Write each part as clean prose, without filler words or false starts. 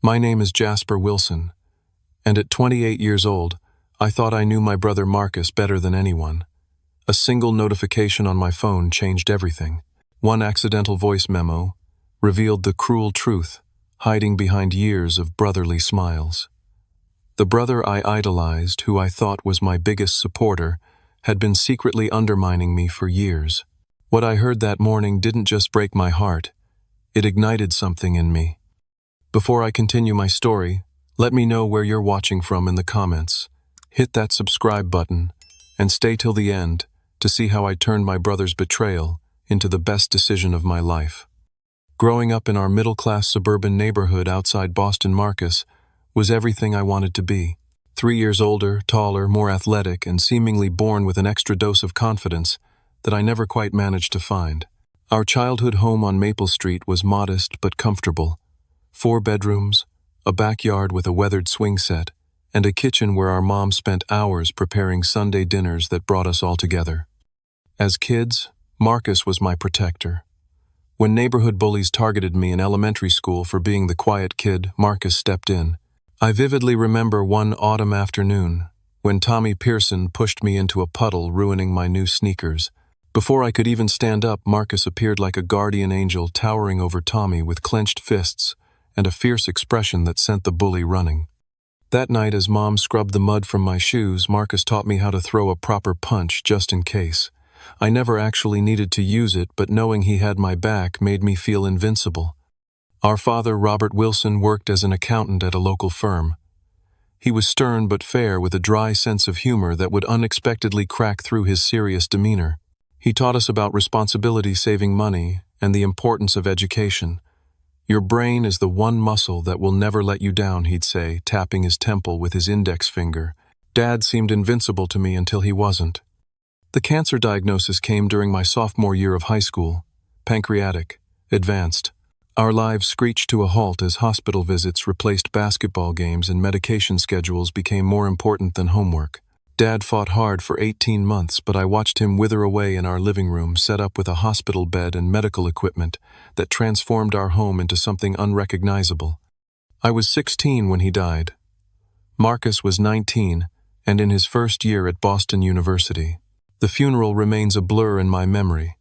My name is Jasper Wilson, and at 28 years old, I thought I knew my brother Marcus better than anyone. A single notification on my phone changed everything. One accidental voice memo revealed the cruel truth, hiding behind years of brotherly smiles. The brother I idolized, who I thought was my biggest supporter, had been secretly undermining me for years. What I heard that morning didn't just break my heart, it ignited something in me. Before I continue my story, let me know where you're watching from in the comments. Hit that subscribe button and stay till the end to see how I turned my brother's betrayal into the best decision of my life. Growing up in our middle-class suburban neighborhood outside Boston, Marcus was everything I wanted to be. 3 years older, taller, more athletic, and seemingly born with an extra dose of confidence that I never quite managed to find. Our childhood home on Maple Street was modest but comfortable. 4 bedrooms, a backyard with a weathered swing set, and a kitchen where our mom spent hours preparing Sunday dinners that brought us all together. As kids, Marcus was my protector. When neighborhood bullies targeted me in elementary school for being the quiet kid, Marcus stepped in. I vividly remember one autumn afternoon when Tommy Pearson pushed me into a puddle, ruining my new sneakers. Before I could even stand up, Marcus appeared like a guardian angel, towering over Tommy with clenched fists and a fierce expression that sent the bully running. That night, as Mom scrubbed the mud from my shoes, Marcus taught me how to throw a proper punch just in case. I never actually needed to use it, but knowing he had my back made me feel invincible. Our father, Robert Wilson, worked as an accountant at a local firm. He was stern but fair, with a dry sense of humor that would unexpectedly crack through his serious demeanor. He taught us about responsibility, saving money, and the importance of education. "Your brain is the one muscle that will never let you down," he'd say, tapping his temple with his index finger. Dad seemed invincible to me until he wasn't. The cancer diagnosis came during my sophomore year of high school. Pancreatic, advanced. Our lives screeched to a halt as hospital visits replaced basketball games and medication schedules became more important than homework. Dad fought hard for 18 months, but I watched him wither away in our living room, set up with a hospital bed and medical equipment that transformed our home into something unrecognizable. I was 16 when he died. Marcus was 19 and in his first year at Boston University. The funeral remains a blur in my memory.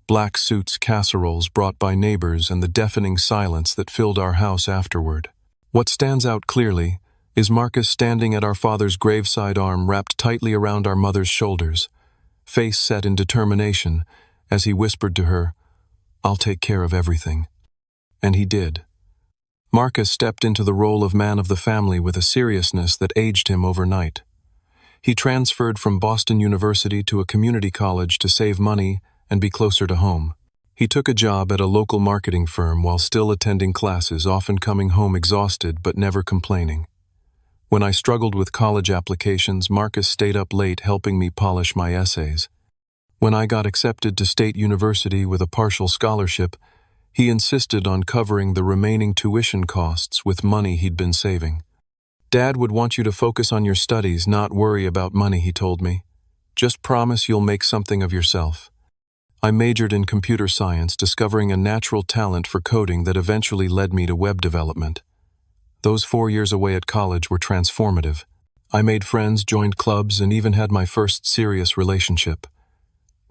Black suits, casseroles brought by neighbors, and the deafening silence that filled our house afterward. What stands out clearly is Marcus standing at our father's graveside, arm wrapped tightly around our mother's shoulders, face set in determination as he whispered to her, "I'll take care of everything." And he did. Marcus stepped into the role of man of the family with a seriousness that aged him overnight. He transferred from Boston University to a community college to save money and be closer to home. He took a job at a local marketing firm while still attending classes, often coming home exhausted but never complaining. When I struggled with college applications, Marcus stayed up late helping me polish my essays. When I got accepted to State University with a partial scholarship, he insisted on covering the remaining tuition costs with money he'd been saving. "Dad would want you to focus on your studies, not worry about money," he told me. "Just promise you'll make something of yourself." I majored in computer science, discovering a natural talent for coding that eventually led me to web development. Those 4 years away at college were transformative. I made friends, joined clubs, and even had my first serious relationship.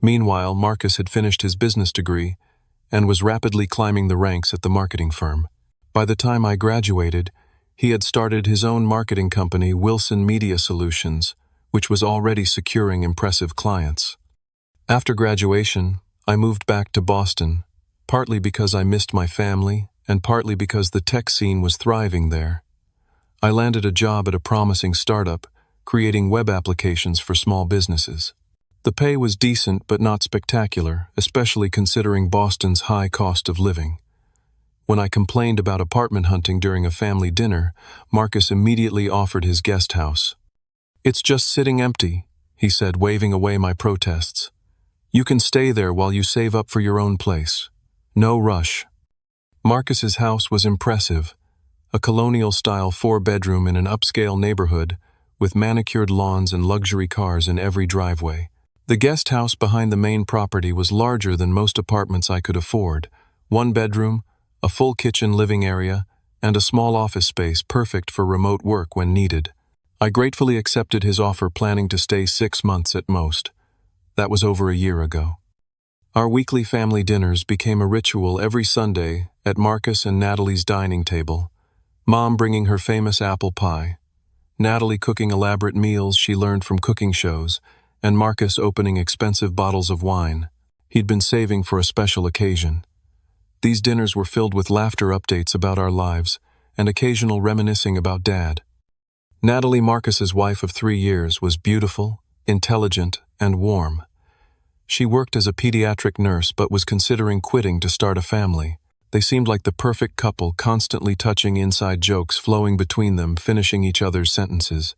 Meanwhile, Marcus had finished his business degree and was rapidly climbing the ranks at the marketing firm. By the time I graduated, he had started his own marketing company, Wilson Media Solutions, which was already securing impressive clients. After graduation, I moved back to Boston, partly because I missed my family and partly because the tech scene was thriving there. I landed a job at a promising startup, creating web applications for small businesses. The pay was decent but not spectacular, especially considering Boston's high cost of living. When I complained about apartment hunting during a family dinner, Marcus immediately offered his guest house. "It's just sitting empty," he said, waving away my protests. "You can stay there while you save up for your own place. No rush." Marcus's house was impressive, a colonial-style 4-bedroom in an upscale neighborhood with manicured lawns and luxury cars in every driveway. The guest house behind the main property was larger than most apartments I could afford. 1 bedroom, a full kitchen living area, and a small office space perfect for remote work when needed. I gratefully accepted his offer, planning to stay 6 months at most. That was over a year ago. Our weekly family dinners became a ritual every Sunday at Marcus and Natalie's dining table. Mom bringing her famous apple pie, Natalie cooking elaborate meals she learned from cooking shows, and Marcus opening expensive bottles of wine he'd been saving for a special occasion. These dinners were filled with laughter, updates about our lives, and occasional reminiscing about Dad. Natalie, Marcus's wife of 3 years, was beautiful, intelligent, and warm. She worked as a pediatric nurse but was considering quitting to start a family. They seemed like the perfect couple, constantly touching inside jokes flowing between them, finishing each other's sentences.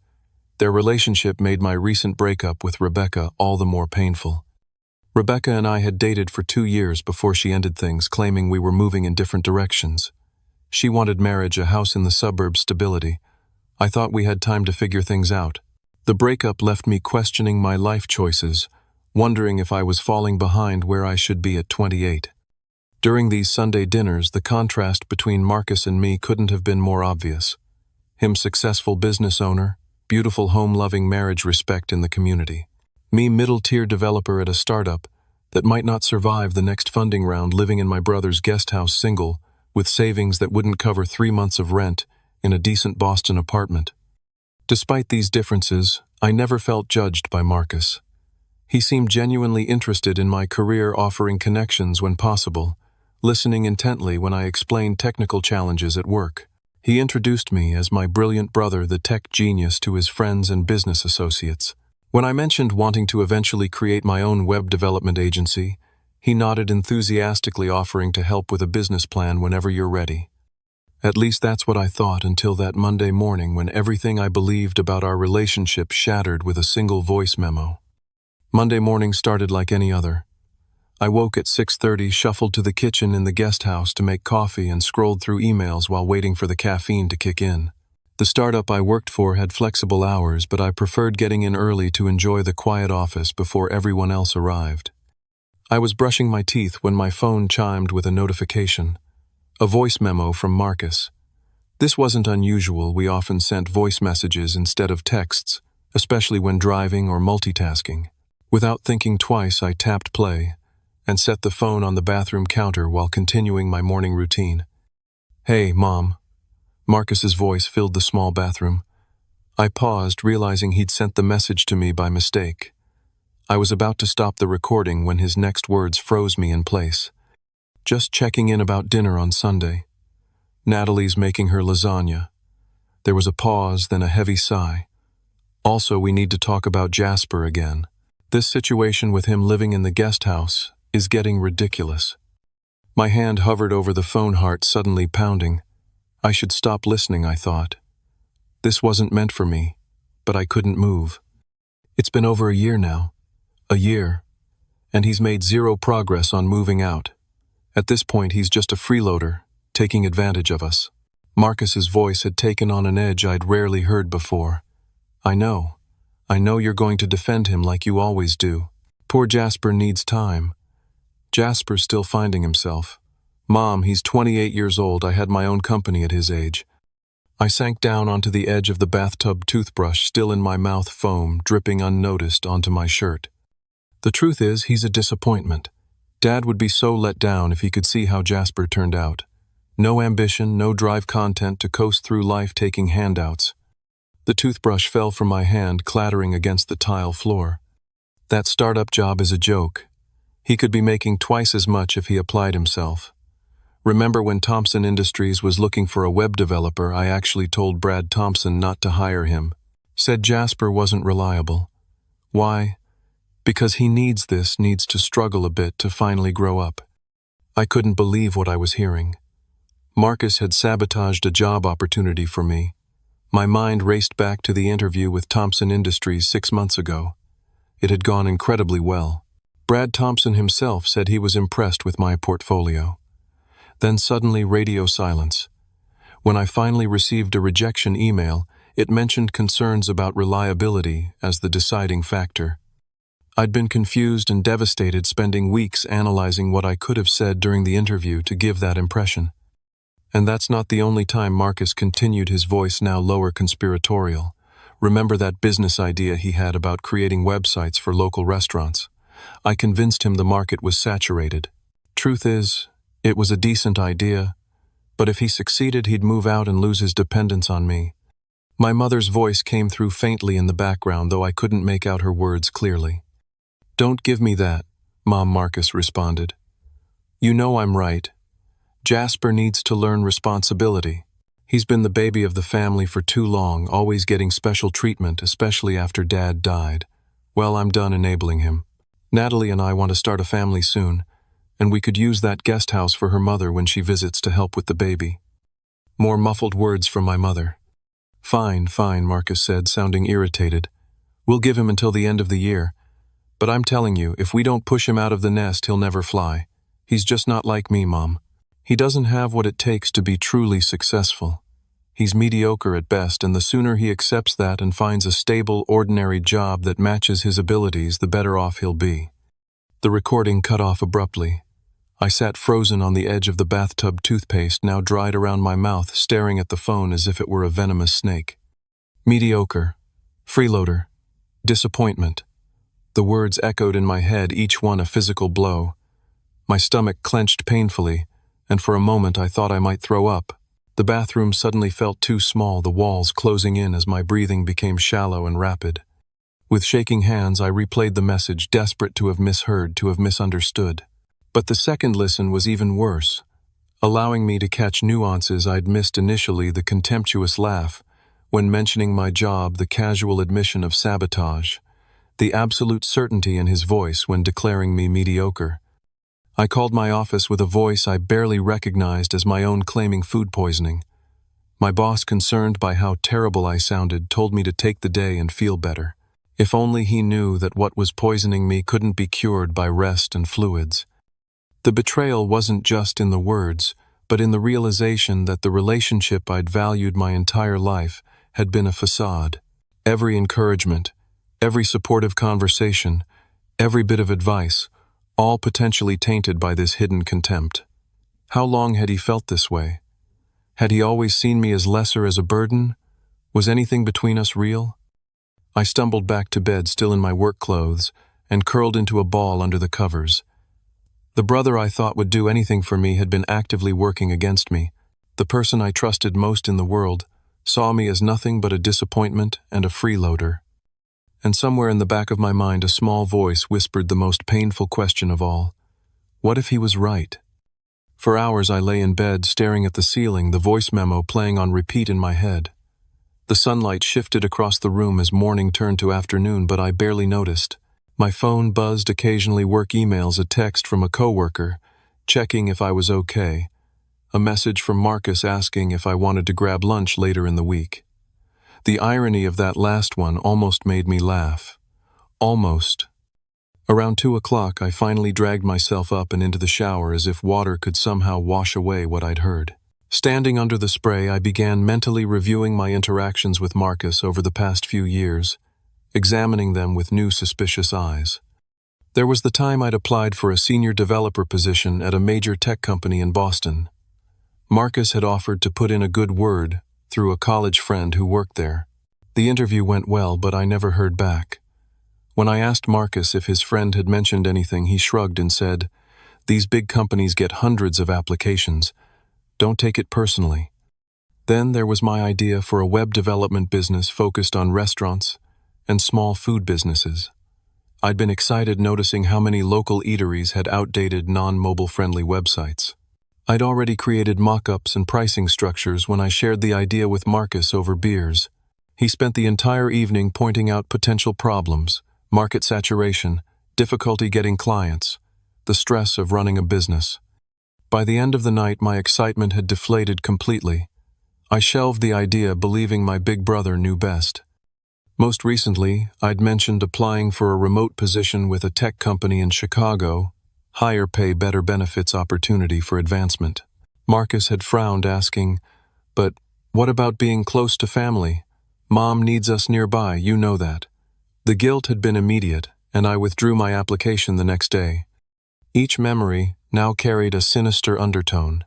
Their relationship made my recent breakup with Rebecca all the more painful. Rebecca and I had dated for 2 years before she ended things, claiming we were moving in different directions. She wanted marriage, a house in the suburbs, stability. I thought we had time to figure things out. The breakup left me questioning my life choices, wondering if I was falling behind where I should be at 28. During these Sunday dinners, the contrast between Marcus and me couldn't have been more obvious. Him, successful business owner, beautiful home-loving marriage, respect in the community. Me, middle-tier developer at a startup that might not survive the next funding round, living in my brother's guest house, single, with savings that wouldn't cover 3 months of rent in a decent Boston apartment. Despite these differences, I never felt judged by Marcus. He seemed genuinely interested in my career, offering connections when possible, listening intently when I explained technical challenges at work. He introduced me as my brilliant brother, the tech genius, to his friends and business associates. When I mentioned wanting to eventually create my own web development agency, he nodded enthusiastically, offering to help with a business plan whenever you're ready. At least that's what I thought, until that Monday morning when everything I believed about our relationship shattered with a single voice memo. Monday morning started like any other. I woke at 6:30, shuffled to the kitchen in the guest house to make coffee, and scrolled through emails while waiting for the caffeine to kick in. The startup I worked for had flexible hours, but I preferred getting in early to enjoy the quiet office before everyone else arrived. I was brushing my teeth when my phone chimed with a notification. A voice memo from Marcus. This wasn't unusual. We often sent voice messages instead of texts, especially when driving or multitasking. Without thinking twice, I tapped play and set the phone on the bathroom counter while continuing my morning routine. "Hey, Mom." Marcus's voice filled the small bathroom. I paused, realizing he'd sent the message to me by mistake. I was about to stop the recording when his next words froze me in place. "Just checking in about dinner on Sunday. Natalie's making her lasagna." There was a pause, then a heavy sigh. "Also, we need to talk about Jasper again. This situation with him living in the guest house is getting ridiculous." My hand hovered over the phone, heart suddenly pounding. I should stop listening, I thought. This wasn't meant for me, but I couldn't move. It's been over a year now. A year. And he's made zero progress on moving out. At this point, he's just a freeloader, taking advantage of us. Marcus's voice had taken on an edge I'd rarely heard before. I know you're going to defend him like you always do. Poor Jasper needs time. Jasper's still finding himself. Mom, he's 28 years old. I had my own company at his age. I sank down onto the edge of the bathtub, toothbrush still in my mouth, foam dripping unnoticed onto my shirt. The truth is, he's a disappointment. Dad would be so let down if he could see how Jasper turned out. No ambition, no drive, content to coast through life taking handouts. The toothbrush fell from my hand, clattering against the tile floor. That startup job is a joke. He could be making twice as much if he applied himself. Remember when Thompson Industries was looking for a web developer, I actually told Brad Thompson not to hire him. Said Jasper wasn't reliable. Why? Because he needs to struggle a bit to finally grow up. I couldn't believe what I was hearing. Marcus had sabotaged a job opportunity for me. My mind raced back to the interview with Thompson Industries 6 months ago. It had gone incredibly well. Brad Thompson himself said he was impressed with my portfolio. Then suddenly, radio silence. When I finally received a rejection email, it mentioned concerns about reliability as the deciding factor. I'd been confused and devastated, spending weeks analyzing what I could have said during the interview to give that impression. And that's not the only time Marcus continued, his voice now lower, conspiratorial. Remember that business idea he had about creating websites for local restaurants? I convinced him the market was saturated. Truth is, it was a decent idea, but if he succeeded, he'd move out and lose his dependence on me. My mother's voice came through faintly in the background, though I couldn't make out her words clearly. "Don't give me that," Mom, Marcus responded. "You know I'm right. Jasper needs to learn responsibility. He's been the baby of the family for too long, always getting special treatment, especially after Dad died. Well, I'm done enabling him. Natalie and I want to start a family soon, and we could use that guest house for her mother when she visits to help with the baby." More muffled words from my mother. "Fine, fine," Marcus said, sounding irritated. "We'll give him until the end of the year. But I'm telling you, if we don't push him out of the nest, he'll never fly. He's just not like me, Mom. He doesn't have what it takes to be truly successful. He's mediocre at best, and the sooner he accepts that and finds a stable, ordinary job that matches his abilities, the better off he'll be." The recording cut off abruptly. I sat frozen on the edge of the bathtub, toothpaste now dried around my mouth, staring at the phone as if it were a venomous snake. Mediocre, freeloader, disappointment. The words echoed in my head, each one a physical blow. My stomach clenched painfully, and for a moment I thought I might throw up. The bathroom suddenly felt too small, the walls closing in as my breathing became shallow and rapid. With shaking hands, I replayed the message, desperate to have misheard, to have misunderstood. But the second listen was even worse, allowing me to catch nuances I'd missed initially: the contemptuous laugh when mentioning my job, the casual admission of sabotage, the absolute certainty in his voice when declaring me mediocre. I called my office with a voice I barely recognized as my own, claiming food poisoning. My boss, concerned by how terrible I sounded, told me to take the day and feel better. If only he knew that what was poisoning me couldn't be cured by rest and fluids. The betrayal wasn't just in the words, but in the realization that the relationship I'd valued my entire life had been a facade. Every encouragement, every supportive conversation, every bit of advice, all potentially tainted by this hidden contempt. How long had he felt this way? Had he always seen me as lesser, as a burden? Was anything between us real? I stumbled back to bed, still in my work clothes, and curled into a ball under the covers. The brother I thought would do anything for me had been actively working against me. The person I trusted most in the world saw me as nothing but a disappointment and a freeloader. And somewhere in the back of my mind, a small voice whispered the most painful question of all. What if he was right? For hours I lay in bed, staring at the ceiling, the voice memo playing on repeat in my head. The sunlight shifted across the room as morning turned to afternoon, but I barely noticed. My phone buzzed, occasionally work emails, a text from a coworker, checking if I was okay, a message from Marcus asking if I wanted to grab lunch later in the week. The irony of that last one almost made me laugh. Almost. Around 2 o'clock, I finally dragged myself up and into the shower as if water could somehow wash away what I'd heard. Standing under the spray, I began mentally reviewing my interactions with Marcus over the past few years, examining them with new suspicious eyes. There was the time I'd applied for a senior developer position at a major tech company in Boston. Marcus had offered to put in a good word through a college friend who worked there. The interview went well, but I never heard back. When I asked Marcus if his friend had mentioned anything, he shrugged and said, "These big companies get hundreds of applications. Don't take it personally." Then there was my idea for a web development business focused on restaurants and small food businesses. I'd been excited noticing how many local eateries had outdated, non-mobile-friendly websites. I'd already created mock-ups and pricing structures when I shared the idea with Marcus over beers. He spent the entire evening pointing out potential problems: market saturation, difficulty getting clients, the stress of running a business. By the end of the night, my excitement had deflated completely. I shelved the idea, believing my big brother knew best. Most recently, I'd mentioned applying for a remote position with a tech company in Chicago, higher pay, better benefits, opportunity for advancement. Marcus had frowned, asking, "But what about being close to family? Mom needs us nearby, you know that." The guilt had been immediate, and I withdrew my application the next day. Each memory now carried a sinister undertone.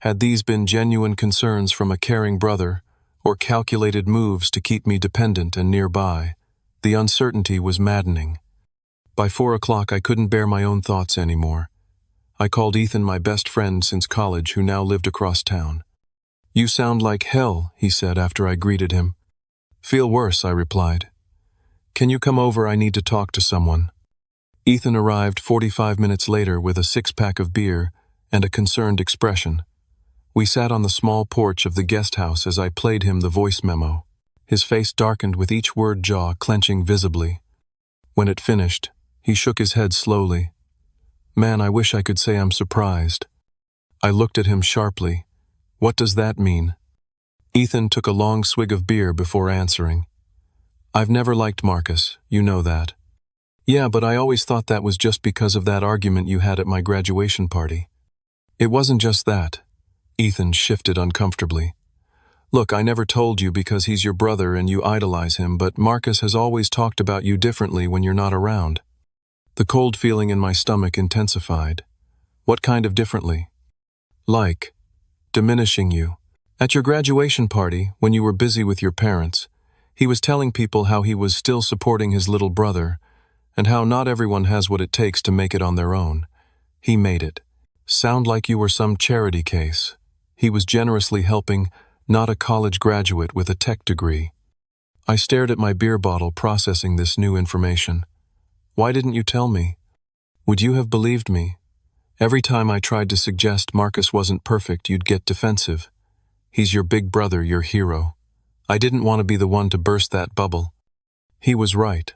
Had these been genuine concerns from a caring brother, or calculated moves to keep me dependent and nearby? The uncertainty was maddening. By 4 o'clock I couldn't bear my own thoughts anymore. I called Ethan, my best friend since college, who now lived across town. "You sound like hell," he said after I greeted him. "Feel worse," I replied. "Can you come over? I need to talk to someone." Ethan arrived 45 minutes later with a 6-pack of beer and a concerned expression. We sat on the small porch of the guest house as I played him the voice memo. His face darkened with each word, jaw clenching visibly. When it finished, he shook his head slowly. "Man, I wish I could say I'm surprised." I looked at him sharply. "What does that mean?" Ethan took a long swig of beer before answering. "I've never liked Marcus, you know that." "Yeah, but I always thought that was just because of that argument you had at my graduation party." "It wasn't just that." Ethan shifted uncomfortably. "Look, I never told you because he's your brother and you idolize him, but Marcus has always talked about you differently when you're not around." The cold feeling in my stomach intensified. "What kind of differently?" "Like diminishing you. At your graduation party, when you were busy with your parents, he was telling people how he was still supporting his little brother, and how not everyone has what it takes to make it on their own. He made it sound like you were some charity case. He was generously helping, not a college graduate with a tech degree." I stared at my beer bottle, processing this new information. "Why didn't you tell me? Would you have believed me? Every time I tried to suggest Marcus wasn't perfect, you'd get defensive. He's your big brother, your hero. I didn't want to be the one to burst that bubble." He was right.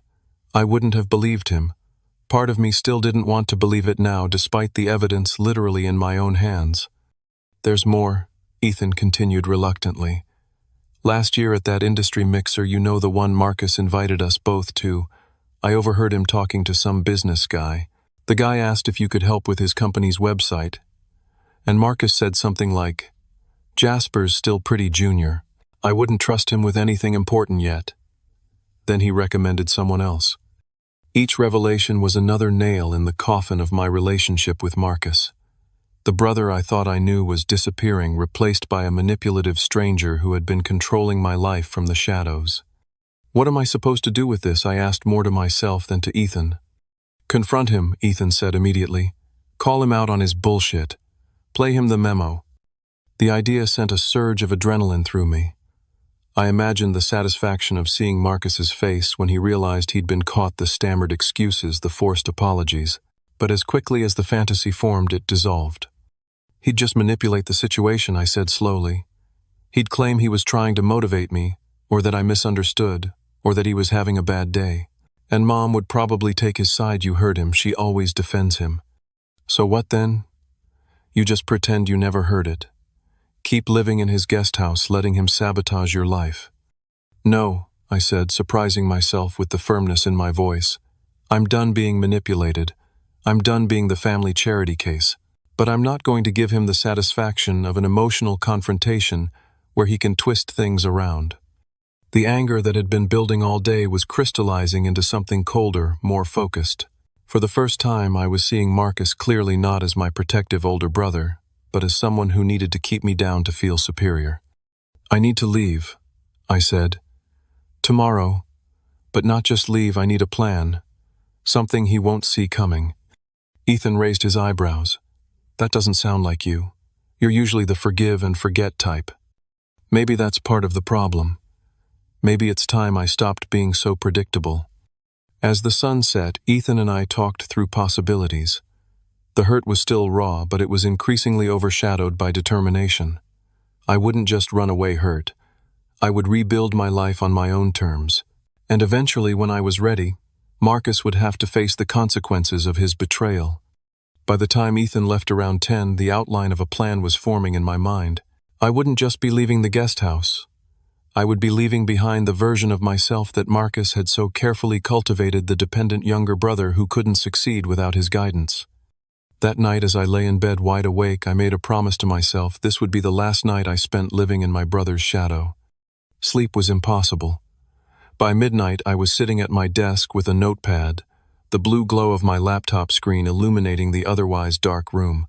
I wouldn't have believed him. Part of me still didn't want to believe it now, despite the evidence literally in my own hands. "There's more," Ethan continued reluctantly. "Last year at that industry mixer, you know, the one Marcus invited us both to, I overheard him talking to some business guy. The guy asked if you could help with his company's website, and Marcus said something like, 'Jasper's still pretty junior. I wouldn't trust him with anything important yet.' Then he recommended someone else." Each revelation was another nail in the coffin of my relationship with Marcus. The brother I thought I knew was disappearing, replaced by a manipulative stranger who had been controlling my life from the shadows. "What am I supposed to do with this?" I asked, more to myself than to Ethan. "Confront him," Ethan said immediately. "Call him out on his bullshit. Play him the memo." The idea sent a surge of adrenaline through me. I imagined the satisfaction of seeing Marcus's face when he realized he'd been caught, the stammered excuses, the forced apologies. But as quickly as the fantasy formed, it dissolved. "He'd just manipulate the situation," I said slowly. "He'd claim he was trying to motivate me, or that I misunderstood, or that he was having a bad day. And Mom would probably take his side. You heard him. She always defends him." "So what then?" "You just pretend you never heard it. Keep living in his guest house, letting him sabotage your life." "No," I said, surprising myself with the firmness in my voice. "I'm done being manipulated. I'm done being the family charity case. But I'm not going to give him the satisfaction of an emotional confrontation where he can twist things around." The anger that had been building all day was crystallizing into something colder, more focused. For the first time, I was seeing Marcus clearly, not as my protective older brother, but as someone who needed to keep me down to feel superior. "I need to leave," I said. "Tomorrow. But not just leave, I need a plan. Something he won't see coming." Ethan raised his eyebrows. "That doesn't sound like you. You're usually the forgive and forget type." "Maybe that's part of the problem. Maybe it's time I stopped being so predictable." As the sun set, Ethan and I talked through possibilities. The hurt was still raw, but it was increasingly overshadowed by determination. I wouldn't just run away hurt. I would rebuild my life on my own terms. And eventually, when I was ready, Marcus would have to face the consequences of his betrayal. By the time Ethan left around 10, the outline of a plan was forming in my mind. I wouldn't just be leaving the guest house. I would be leaving behind the version of myself that Marcus had so carefully cultivated, the dependent younger brother who couldn't succeed without his guidance. That night, as I lay in bed wide awake, I made a promise to myself this would be the last night I spent living in my brother's shadow. Sleep was impossible. By midnight, I was sitting at my desk with a notepad, the blue glow of my laptop screen illuminating the otherwise dark room.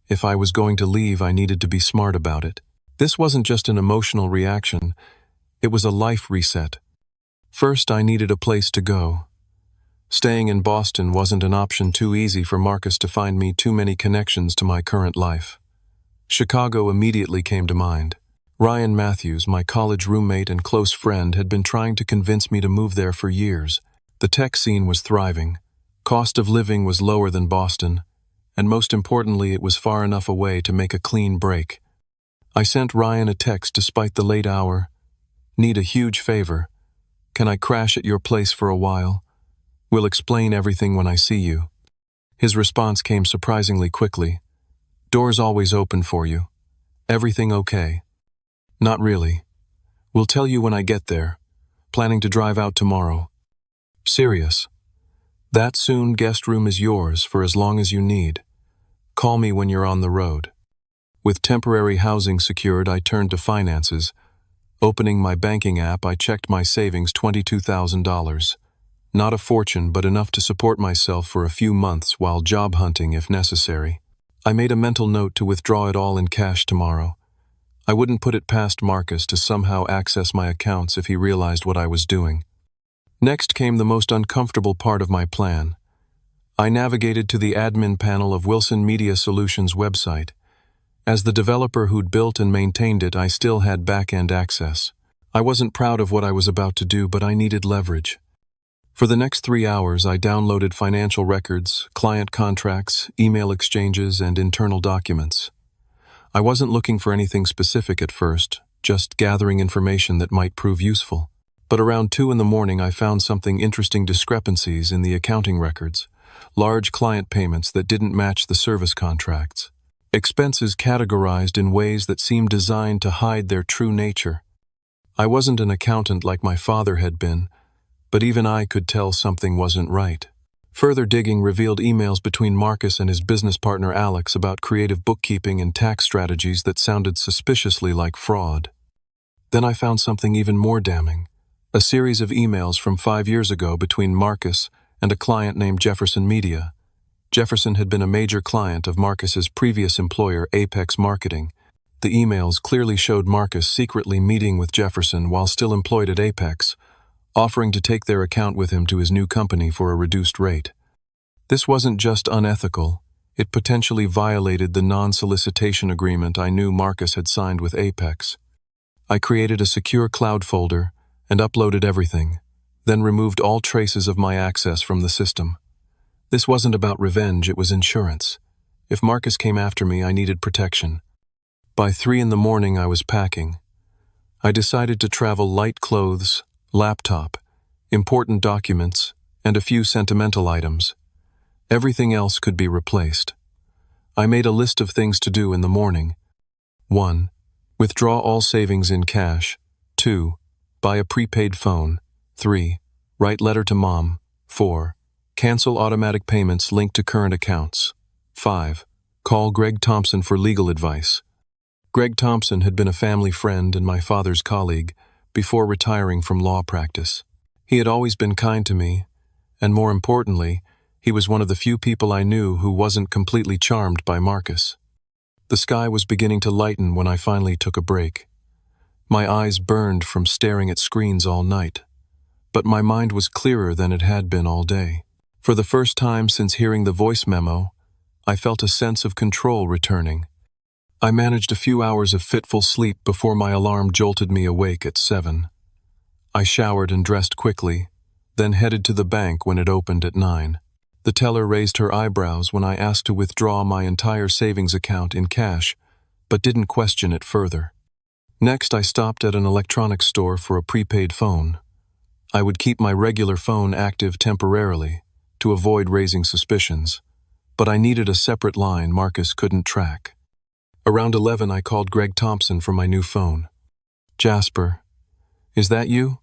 If I was going to leave, I needed to be smart about it. This wasn't just an emotional reaction, it was a life reset. First, I needed a place to go. Staying in Boston wasn't an option too easy for Marcus to find me too many connections to my current life. Chicago immediately came to mind. Ryan Matthews, my college roommate and close friend, had been trying to convince me to move there for years. The tech scene was thriving. Cost of living was lower than Boston, and most importantly, it was far enough away to make a clean break. I sent Ryan a text despite the late hour. Need a huge favor. Can I crash at your place for a while? We'll explain everything when I see you. His response came surprisingly quickly. Doors always open for you. Everything okay? Not really. We'll tell you when I get there. Planning to drive out tomorrow. Serious. That soon, guest room is yours for as long as you need. Call me when you're on the road. With temporary housing secured, I turned to finances. Opening my banking app, I checked my savings, $22,000. Not a fortune, but enough to support myself for a few months while job hunting if necessary. I made a mental note to withdraw it all in cash tomorrow. I wouldn't put it past Marcus to somehow access my accounts if he realized what I was doing. Next came the most uncomfortable part of my plan. I navigated to the admin panel of Wilson Media Solutions' website. As the developer who'd built and maintained it, I still had back-end access. I wasn't proud of what I was about to do, but I needed leverage. For the next 3 hours, I downloaded financial records, client contracts, email exchanges, and internal documents. I wasn't looking for anything specific at first, just gathering information that might prove useful. But around 2 in the morning, I found something interesting: discrepancies in the accounting records, large client payments that didn't match the service contracts, expenses categorized in ways that seemed designed to hide their true nature. I wasn't an accountant like my father had been, but even I could tell something wasn't right. Further digging revealed emails between Marcus and his business partner Alex about creative bookkeeping and tax strategies that sounded suspiciously like fraud. Then I found something even more damning: a series of emails from 5 years ago between Marcus and a client named Jefferson Media. Jefferson had been a major client of Marcus's previous employer, Apex Marketing. The emails clearly showed Marcus secretly meeting with Jefferson while still employed at Apex, offering to take their account with him to his new company for a reduced rate. This wasn't just unethical, it potentially violated the non-solicitation agreement I knew Marcus had signed with Apex. I created a secure cloud folder and uploaded everything, then removed all traces of my access from the system. This wasn't about revenge, it was insurance. If Marcus came after me, I needed protection. By 3 in the morning, I was packing. I decided to travel light clothes, laptop, important documents, and a few sentimental items. Everything else could be replaced. I made a list of things to do in the morning. 1. Withdraw all savings in cash. 2. Buy a prepaid phone. 3. Write letter to mom. 4. Cancel automatic payments linked to current accounts. 5. Call Greg Thompson for legal advice. Greg Thompson had been a family friend and my father's colleague before retiring from law practice. He had always been kind to me, and more importantly, he was one of the few people I knew who wasn't completely charmed by Marcus. The sky was beginning to lighten when I finally took a break. My eyes burned from staring at screens all night, but my mind was clearer than it had been all day. For the first time since hearing the voice memo, I felt a sense of control returning. I managed a few hours of fitful sleep before my alarm jolted me awake at 7. I showered and dressed quickly, then headed to the bank when it opened at 9. The teller raised her eyebrows when I asked to withdraw my entire savings account in cash, but didn't question it further. Next, I stopped at an electronics store for a prepaid phone. I would keep my regular phone active temporarily to avoid raising suspicions, but I needed a separate line Marcus couldn't track. Around 11, I called Greg Thompson from my new phone. "Jasper, is that you?"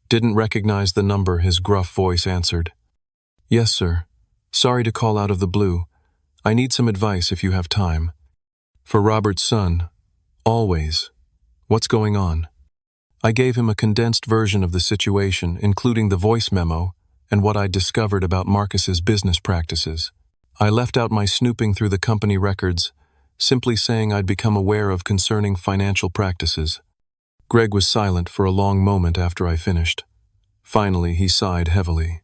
Didn't recognize the number, his gruff voice answered. "Yes, sir. Sorry to call out of the blue. I need some advice if you have time. For Robert's son. Always. What's going on?" I gave him a condensed version of the situation, including the voice memo and what I'd discovered about Marcus's business practices. I left out my snooping through the company records simply saying I'd become aware of concerning financial practices. Greg was silent for a long moment after I finished. Finally, he sighed heavily.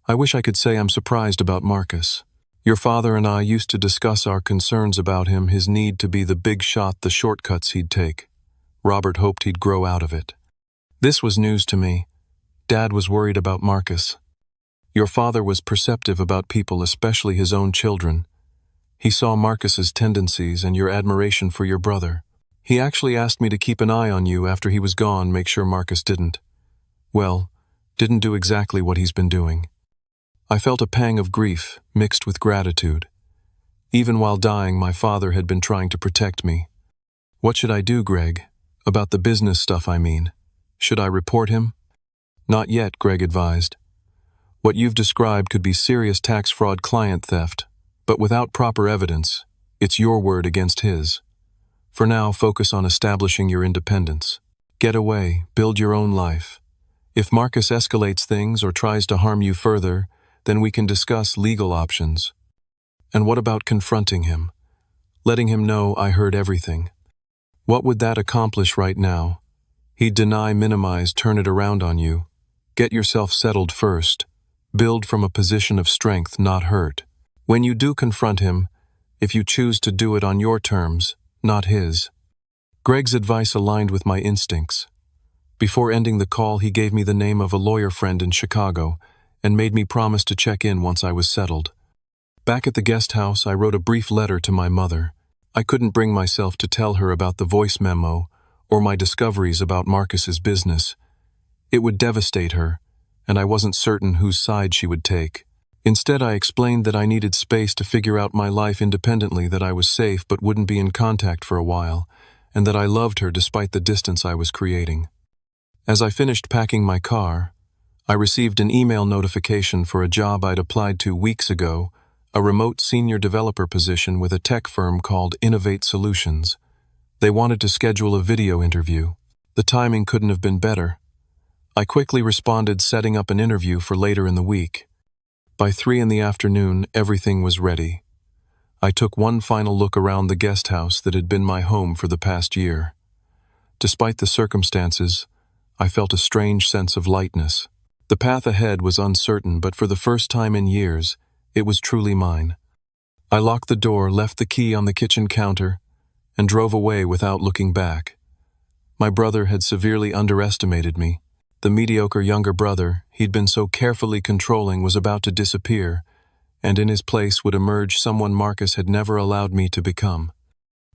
I wish I could say I'm surprised about Marcus. Your father and I used to discuss our concerns about him, his need to be the big shot, the shortcuts he'd take. Robert hoped he'd grow out of it. This was news to me. Dad was worried about Marcus. Your father was perceptive about people, especially his own children. He saw Marcus's tendencies and your admiration for your brother. He actually asked me to keep an eye on you after he was gone, make sure Marcus didn't do exactly what he's been doing. I felt a pang of grief mixed with gratitude. Even while dying, my father had been trying to protect me. What should I do, Greg? About the business stuff, I mean. Should I report him? Not yet, Greg advised. What you've described could be serious tax fraud, client theft, but without proper evidence, it's your word against his. For now, focus on establishing your independence. Get away, build your own life. If Marcus escalates things or tries to harm you further, then we can discuss legal options. And what about confronting him? Letting him know I heard everything. What would that accomplish right now? He'd deny, minimize, turn it around on you. Get yourself settled first. Build from a position of strength, not hurt. When you do confront him, if you choose to do it on your terms, not his. Greg's advice aligned with my instincts. Before ending the call, he gave me the name of a lawyer friend in Chicago and made me promise to check in once I was settled. Back at the guest house, I wrote a brief letter to my mother. I couldn't bring myself to tell her about the voice memo or my discoveries about Marcus's business. It would devastate her, and I wasn't certain whose side she would take. Instead, I explained that I needed space to figure out my life independently, that I was safe but wouldn't be in contact for a while, and that I loved her despite the distance I was creating. As I finished packing my car, I received an email notification for a job I'd applied to weeks ago, a remote senior developer position with a tech firm called Innovate Solutions. They wanted to schedule a video interview. The timing couldn't have been better. I quickly responded, setting up an interview for later in the week. By 3 p.m, everything was ready. I took one final look around the guest house that had been my home for the past year. Despite the circumstances, I felt a strange sense of lightness. The path ahead was uncertain, but for the first time in years, it was truly mine. I locked the door, left the key on the kitchen counter, and drove away without looking back. My brother had severely underestimated me. The mediocre younger brother he'd been so carefully controlling was about to disappear, and in his place would emerge someone Marcus had never allowed me to become.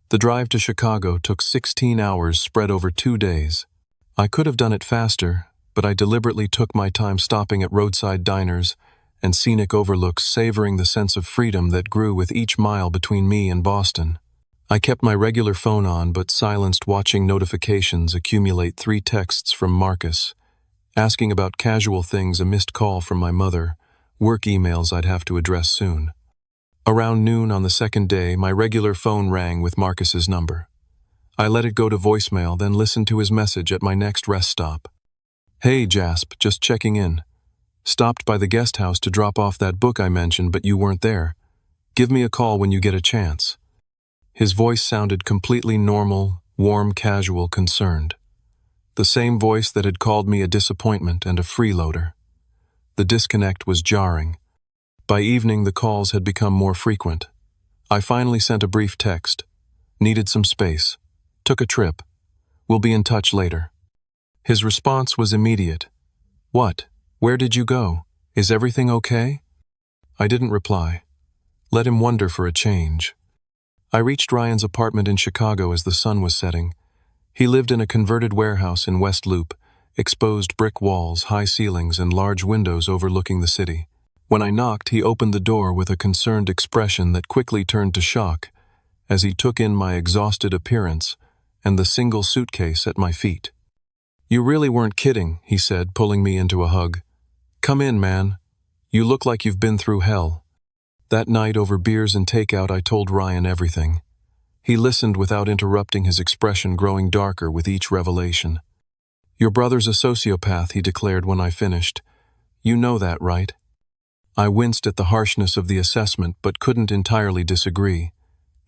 The drive to Chicago took 16 hours spread over 2 days. I could have done it faster, but I deliberately took my time, stopping at roadside diners and scenic overlooks, savoring the sense of freedom that grew with each mile between me and Boston. I kept my regular phone on but silenced, watching notifications accumulate. 3 texts from Marcus, asking about casual things, a missed call from my mother, work emails I'd have to address soon. Around noon on the second day, my regular phone rang with Marcus's number. I let it go to voicemail, then listened to his message at my next rest stop. Hey Jasp, just checking in. Stopped by the guest house to drop off that book I mentioned, but you weren't there. Give me a call when you get a chance. His voice sounded completely normal, warm, casual, concerned. The same voice that had called me a disappointment and a freeloader. The disconnect was jarring. By evening, the calls had become more frequent. I finally sent a brief text. Needed some space. Took a trip. We'll be in touch later. His response was immediate. What? Where did you go? Is everything okay? I didn't reply. Let him wonder for a change. I reached Ryan's apartment in Chicago as the sun was setting. He lived in a converted warehouse in West Loop, exposed brick walls, high ceilings, and large windows overlooking the city. When I knocked, he opened the door with a concerned expression that quickly turned to shock as he took in my exhausted appearance and the single suitcase at my feet. You really weren't kidding, he said, pulling me into a hug. Come in, man. You look like you've been through hell. That night, over beers and takeout, I told Ryan everything. He listened without interrupting, his expression growing darker with each revelation. Your brother's a sociopath, he declared when I finished. You know that, right? I winced at the harshness of the assessment, but couldn't entirely disagree.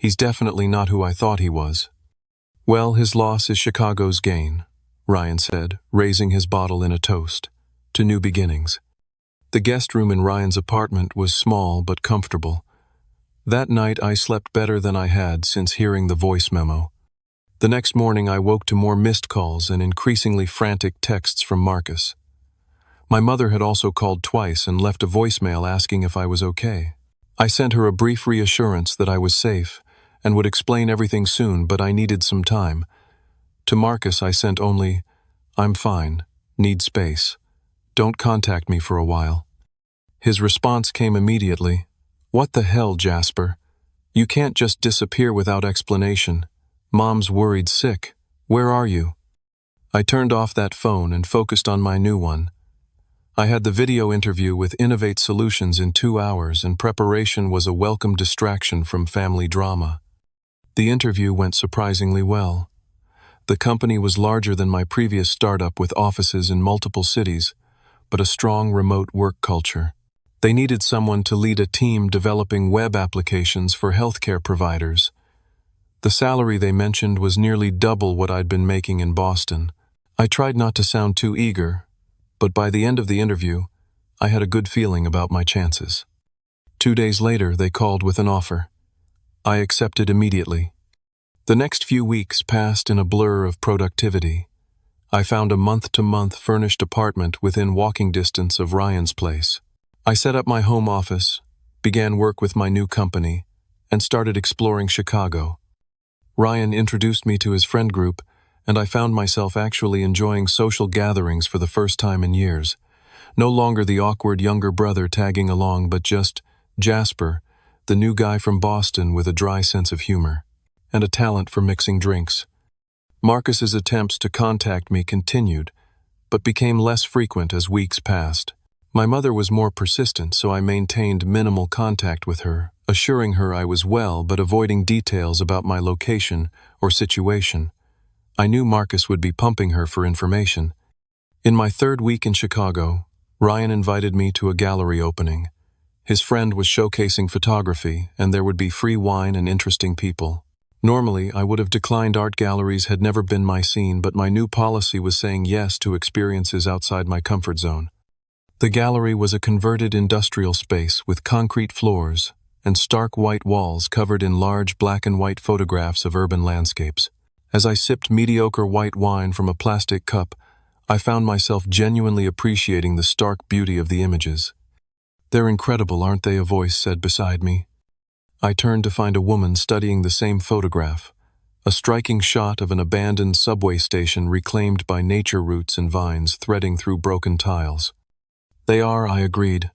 He's definitely not who I thought he was. Well, his loss is Chicago's gain, Ryan said, raising his bottle in a toast to new beginnings. The guest room in Ryan's apartment was small but comfortable. That night I slept better than I had since hearing the voice memo. The next morning I woke to more missed calls and increasingly frantic texts from Marcus. My mother had also called twice and left a voicemail asking if I was okay. I sent her a brief reassurance that I was safe and would explain everything soon, but I needed some time. To Marcus I sent only, "I'm fine, need space. Don't contact me for a while." His response came immediately. "What the hell, Jasper? You can't just disappear without explanation. Mom's worried sick. Where are you?" I turned off that phone and focused on my new one. I had the video interview with Innovate Solutions in 2 hours, and preparation was a welcome distraction from family drama. The interview went surprisingly well. The company was larger than my previous startup with offices in multiple cities, but a strong remote work culture. They needed someone to lead a team developing web applications for healthcare providers. The salary they mentioned was nearly double what I'd been making in Boston. I tried not to sound too eager, but by the end of the interview, I had a good feeling about my chances. 2 days later, they called with an offer. I accepted immediately. The next few weeks passed in a blur of productivity. I found a month-to-month furnished apartment within walking distance of Ryan's place. I set up my home office, began work with my new company, and started exploring Chicago. Ryan introduced me to his friend group, and I found myself actually enjoying social gatherings for the first time in years. No longer the awkward younger brother tagging along, but just Jasper, the new guy from Boston with a dry sense of humor and a talent for mixing drinks. Marcus's attempts to contact me continued, but became less frequent as weeks passed. My mother was more persistent, so I maintained minimal contact with her, assuring her I was well but avoiding details about my location or situation. I knew Marcus would be pumping her for information. In my 3rd week in Chicago, Ryan invited me to a gallery opening. His friend was showcasing photography, and there would be free wine and interesting people. Normally, I would have declined art galleries, had never been my scene, but my new policy was saying yes to experiences outside my comfort zone. The gallery was a converted industrial space with concrete floors and stark white walls covered in large black and white photographs of urban landscapes. As I sipped mediocre white wine from a plastic cup, I found myself genuinely appreciating the stark beauty of the images. "They're incredible, aren't they?" a voice said beside me. I turned to find a woman studying the same photograph, a striking shot of an abandoned subway station reclaimed by nature roots and vines threading through broken tiles. "They are," I agreed.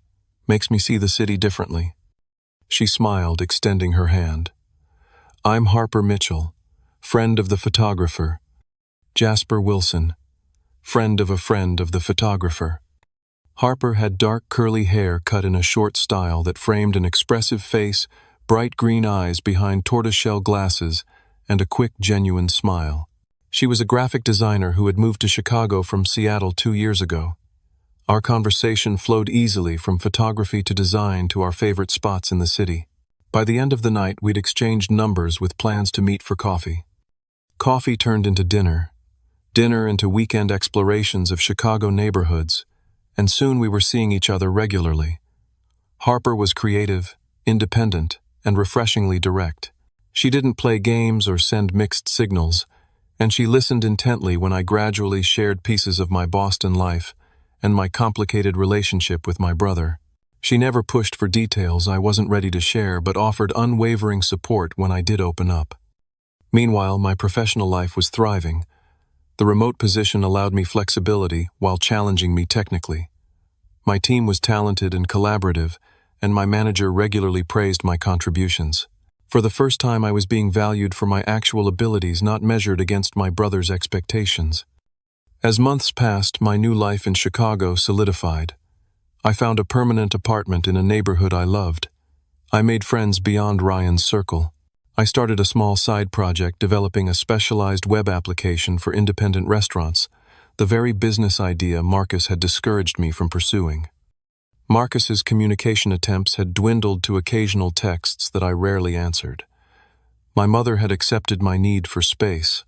"Makes me see the city differently." She smiled, extending her hand. "I'm Harper Mitchell, friend of the photographer. Jasper Wilson, friend of the photographer." Harper had dark curly hair cut in a short style that framed an expressive face, bright green eyes behind tortoiseshell glasses, and a quick, genuine smile. She was a graphic designer who had moved to Chicago from Seattle 2 years ago. Our conversation flowed easily from photography to design to our favorite spots in the city. By the end of the night, we'd exchanged numbers with plans to meet for coffee. Coffee turned into dinner, dinner into weekend explorations of Chicago neighborhoods, and soon we were seeing each other regularly. Harper was creative, independent, and refreshingly direct. She didn't play games or send mixed signals, and she listened intently when I gradually shared pieces of my Boston life and my complicated relationship with my brother. She never pushed for details I wasn't ready to share, but offered unwavering support when I did open up. Meanwhile, my professional life was thriving. The remote position allowed me flexibility while challenging me technically. My team was talented and collaborative, and my manager regularly praised my contributions. For the first time, I was being valued for my actual abilities, not measured against my brother's expectations. As months passed, my new life in Chicago solidified. I found a permanent apartment in a neighborhood I loved. I made friends beyond Ryan's circle. I started a small side project developing a specialized web application for independent restaurants, the very business idea Marcus had discouraged me from pursuing. Marcus's communication attempts had dwindled to occasional texts that I rarely answered. My mother had accepted my need for space,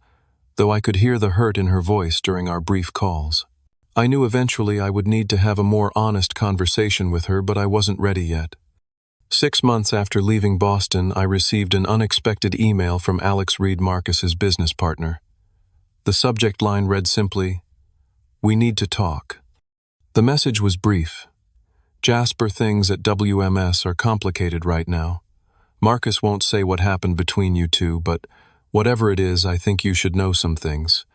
though I could hear the hurt in her voice during our brief calls. I knew eventually I would need to have a more honest conversation with her, but I wasn't ready yet. 6 months after leaving Boston, I received an unexpected email from Alex Reed Marcus's business partner. The subject line read simply, "We need to talk." The message was brief. "Jasper, things at WMS are complicated right now. Marcus won't say what happened between you two, but whatever it is, I think you should know some things.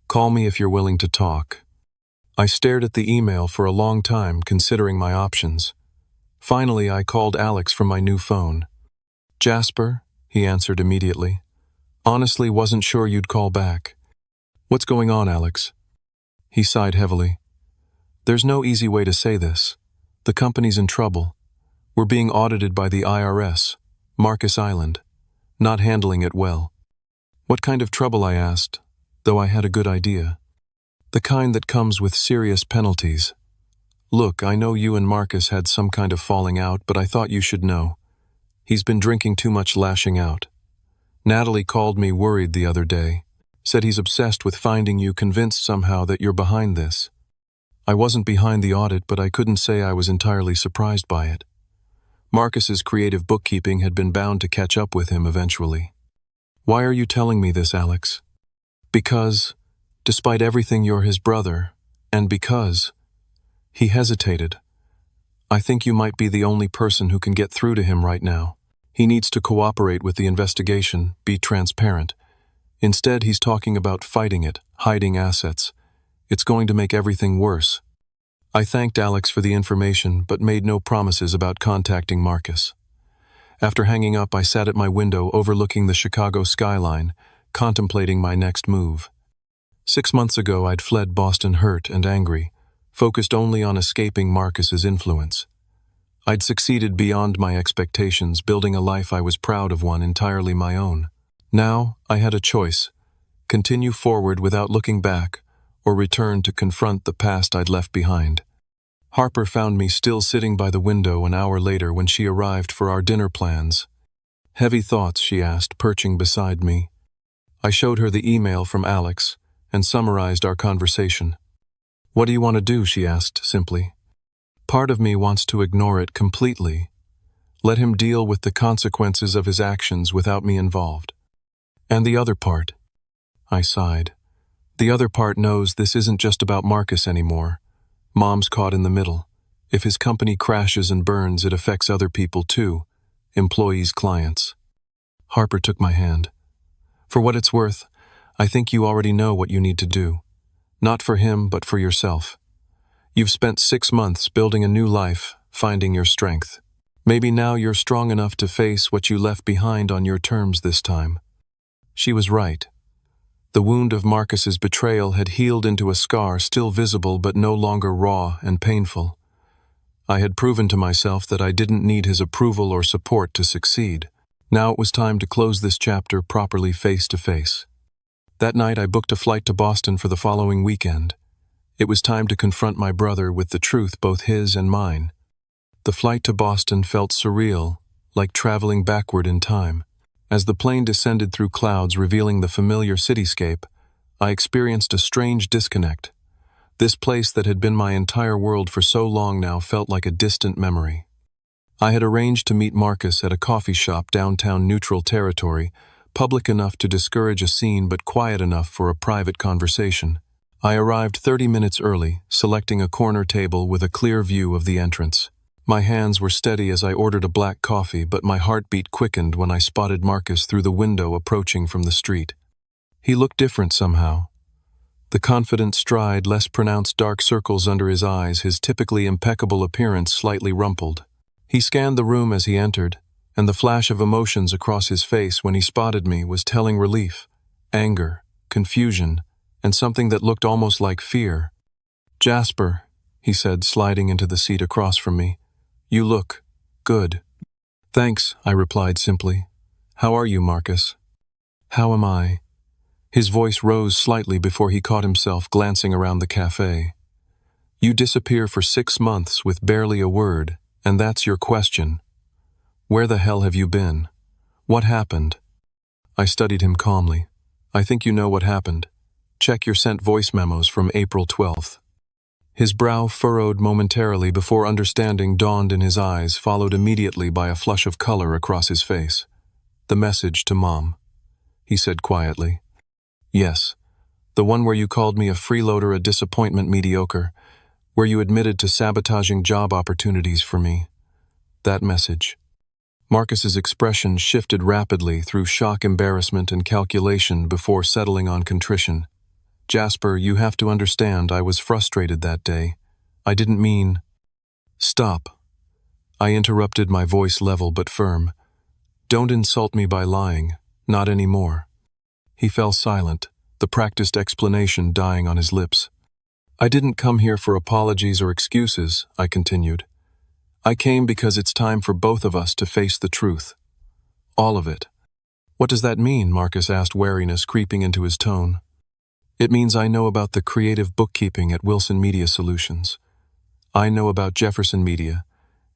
Call me if you're willing to talk." I stared at the email for a long time, considering my options. Finally, I called Alex from my new phone. "Jasper," he answered immediately. "Honestly, wasn't sure you'd call back." "What's going on, Alex?" He sighed heavily. "There's no easy way to say this. The company's in trouble. We're being audited by the IRS, Marcus Island. Not handling it well." "What kind of trouble?" I asked, though I had a good idea. "The kind that comes with serious penalties. Look, I know you and Marcus had some kind of falling out, but I thought you should know. He's been drinking too much, lashing out. Natalie called me worried the other day. Said he's obsessed with finding you, convinced somehow that you're behind this." I wasn't behind the audit, but I couldn't say I was entirely surprised by it. Marcus's creative bookkeeping had been bound to catch up with him eventually. "Why are you telling me this, Alex?" "Because, despite everything, you're his brother, and because—" He hesitated. "I think you might be the only person who can get through to him right now. He needs to cooperate with the investigation, be transparent. Instead, he's talking about fighting it, hiding assets. It's going to make everything worse." I thanked Alex for the information, but made no promises about contacting Marcus. After hanging up, I sat at my window overlooking the Chicago skyline, contemplating my next move. 6 months ago, I'd fled Boston hurt and angry, focused only on escaping Marcus's influence. I'd succeeded beyond my expectations, building a life I was proud of, one entirely my own. Now, I had a choice: continue forward without looking back, or return to confront the past I'd left behind. Harper found me still sitting by the window an hour later when she arrived for our dinner plans. "Heavy thoughts?" she asked, perching beside me. I showed her the email from Alex and summarized our conversation. "What do you want to do?" she asked simply. "Part of me wants to ignore it completely. Let him deal with the consequences of his actions without me involved. And the other part?" I sighed. "The other part knows this isn't just about Marcus anymore. Mom's caught in the middle. If his company crashes and burns, it affects other people too, employees, clients." Harper took my hand. "For what it's worth, I think you already know what you need to do. Not for him, but for yourself. You've spent 6 months building a new life, finding your strength. Maybe now you're strong enough to face what you left behind on your terms this time." She was right. The wound of Marcus's betrayal had healed into a scar, still visible but no longer raw and painful. I had proven to myself that I didn't need his approval or support to succeed. Now it was time to close this chapter properly, face to face. That night I booked a flight to Boston for the following weekend. It was time to confront my brother with the truth, both his and mine. The flight to Boston felt surreal, like traveling backward in time. As the plane descended through clouds, revealing the familiar cityscape, I experienced a strange disconnect. This place that had been my entire world for so long now felt like a distant memory. I had arranged to meet Marcus at a coffee shop downtown, neutral territory, public enough to discourage a scene but quiet enough for a private conversation. I arrived 30 minutes early, selecting a corner table with a clear view of the entrance. My hands were steady as I ordered a black coffee, but my heartbeat quickened when I spotted Marcus through the window approaching from the street. He looked different somehow. The confident stride, less pronounced dark circles under his eyes, his typically impeccable appearance slightly rumpled. He scanned the room as he entered, and the flash of emotions across his face when he spotted me was telling: relief, anger, confusion, and something that looked almost like fear. "Jasper," he said, sliding into the seat across from me. "You look good." "Thanks," I replied simply. "How are you, Marcus?" "How am I?" His voice rose slightly before he caught himself glancing around the cafe. "You disappear for 6 months with barely a word, and that's your question. Where the hell have you been? What happened?" I studied him calmly. I think you know what happened. Check your sent voice memos from April 12th. His brow furrowed momentarily before understanding dawned in his eyes, followed immediately by a flush of color across his face. The message to Mom, he said quietly. Yes, the one where you called me a freeloader, a disappointment, mediocre, where you admitted to sabotaging job opportunities for me. That message. Marcus's expression shifted rapidly through shock, embarrassment, and calculation before settling on contrition. Jasper, you have to understand, I was frustrated that day. I didn't mean... Stop. I interrupted, my voice level but firm. Don't insult me by lying. Not anymore. He fell silent, the practiced explanation dying on his lips. I didn't come here for apologies or excuses, I continued. I came because it's time for both of us to face the truth. All of it. What does that mean? Marcus asked, wariness creeping into his tone. It means I know about the creative bookkeeping at Wilson Media Solutions. I know about Jefferson Media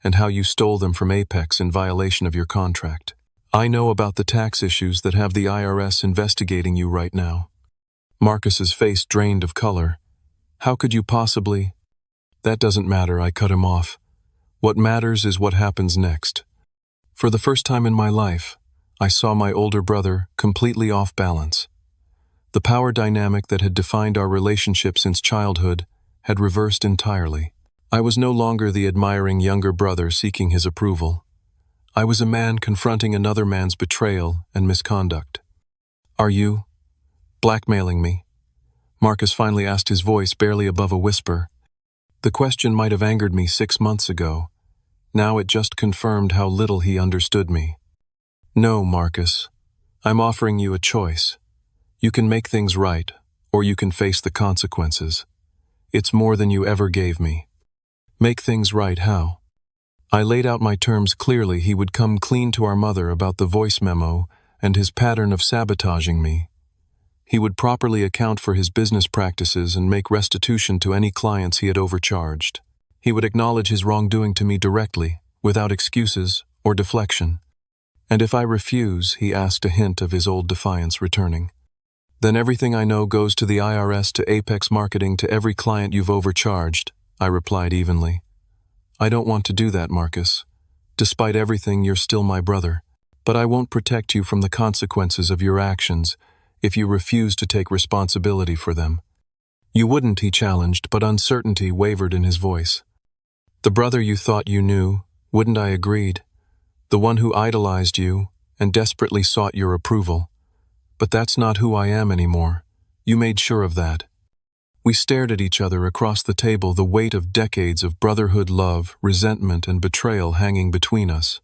and how you stole them from Apex in violation of your contract. I know about the tax issues that have the IRS investigating you right now. Marcus's face drained of color. How could you possibly? That doesn't matter, I cut him off. What matters is what happens next. For the first time in my life, I saw my older brother completely off balance. The power dynamic that had defined our relationship since childhood had reversed entirely. I was no longer the admiring younger brother seeking his approval. I was a man confronting another man's betrayal and misconduct. Are you blackmailing me? Marcus finally asked, his voice barely above a whisper. The question might have angered me 6 months ago. Now it just confirmed how little he understood me. No, Marcus. I'm offering you a choice. You can make things right, or you can face the consequences. It's more than you ever gave me. Make things right how? I laid out my terms clearly. He would come clean to our mother about the voice memo and his pattern of sabotaging me. He would properly account for his business practices and make restitution to any clients he had overcharged. He would acknowledge his wrongdoing to me directly, without excuses or deflection. And if I refuse, he asked, a hint of his old defiance returning. Then everything I know goes to the IRS, to Apex Marketing, to every client you've overcharged, I replied evenly. I don't want to do that, Marcus. Despite everything, you're still my brother. But I won't protect you from the consequences of your actions if you refuse to take responsibility for them. You wouldn't, he challenged, but uncertainty wavered in his voice. The brother you thought you knew, wouldn't, I agreed. The one who idolized you and desperately sought your approval. But that's not who I am anymore. You made sure of that. We stared at each other across the table, the weight of decades of brotherhood, love, resentment, and betrayal hanging between us.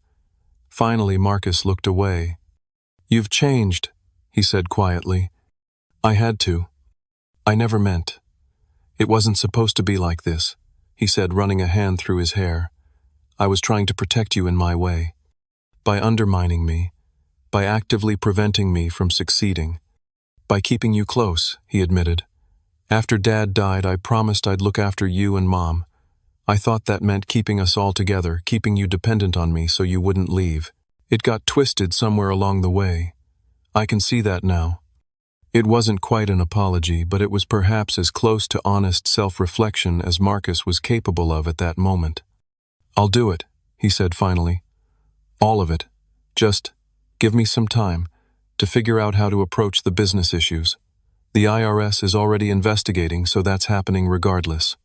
Finally, Marcus looked away. You've changed, he said quietly. I had to. I never meant. It wasn't supposed to be like this, he said, running a hand through his hair. I was trying to protect you in my way. By undermining me. By actively preventing me from succeeding. By keeping you close, he admitted. After Dad died, I promised I'd look after you and Mom. I thought that meant keeping us all together, keeping you dependent on me so you wouldn't leave. It got twisted somewhere along the way. I can see that now. It wasn't quite an apology, but it was perhaps as close to honest self-reflection as Marcus was capable of at that moment. I'll do it, he said finally. All of it. Just give me some time to figure out how to approach the business issues. The IRS is already investigating, so that's happening regardless.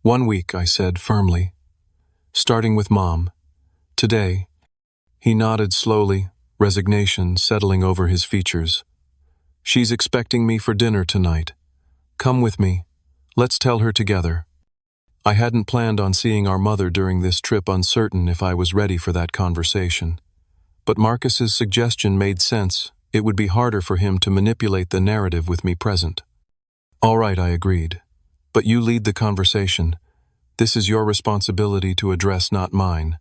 1 week, I said firmly. Starting with Mom. Today. He nodded slowly, resignation settling over his features. She's expecting me for dinner tonight. Come with me. Let's tell her together. I hadn't planned on seeing our mother during this trip, uncertain if I was ready for that conversation. But Marcus's suggestion made sense. It would be harder for him to manipulate the narrative with me present. All right, I agreed. But you lead the conversation. This is your responsibility to address, not mine.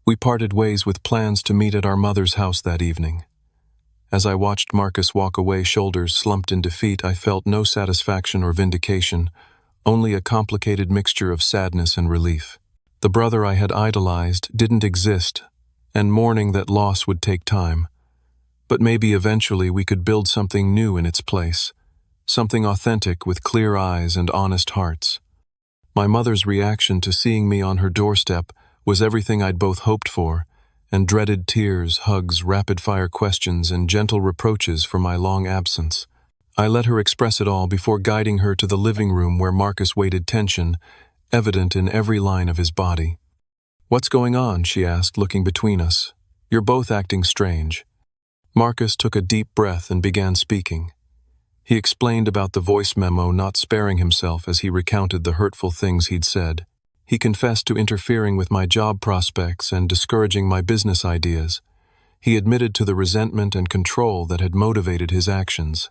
We parted ways with plans to meet at our mother's house that evening. As I watched Marcus walk away, shoulders slumped in defeat, I felt no satisfaction or vindication, only a complicated mixture of sadness and relief. The brother I had idolized didn't exist, and mourning that loss would take time. But maybe eventually we could build something new in its place, something authentic with clear eyes and honest hearts. My mother's reaction to seeing me on her doorstep was everything I'd both hoped for, and dreaded tears, hugs, rapid-fire questions, and gentle reproaches for my long absence. I let her express it all before guiding her to the living room where Marcus waited, tension evident in every line of his body. "What's going on?" she asked, looking between us. "You're both acting strange." Marcus took a deep breath and began speaking. He explained about the voice memo, not sparing himself as he recounted the hurtful things he'd said. He confessed to interfering with my job prospects and discouraging my business ideas. He admitted to the resentment and control that had motivated his actions.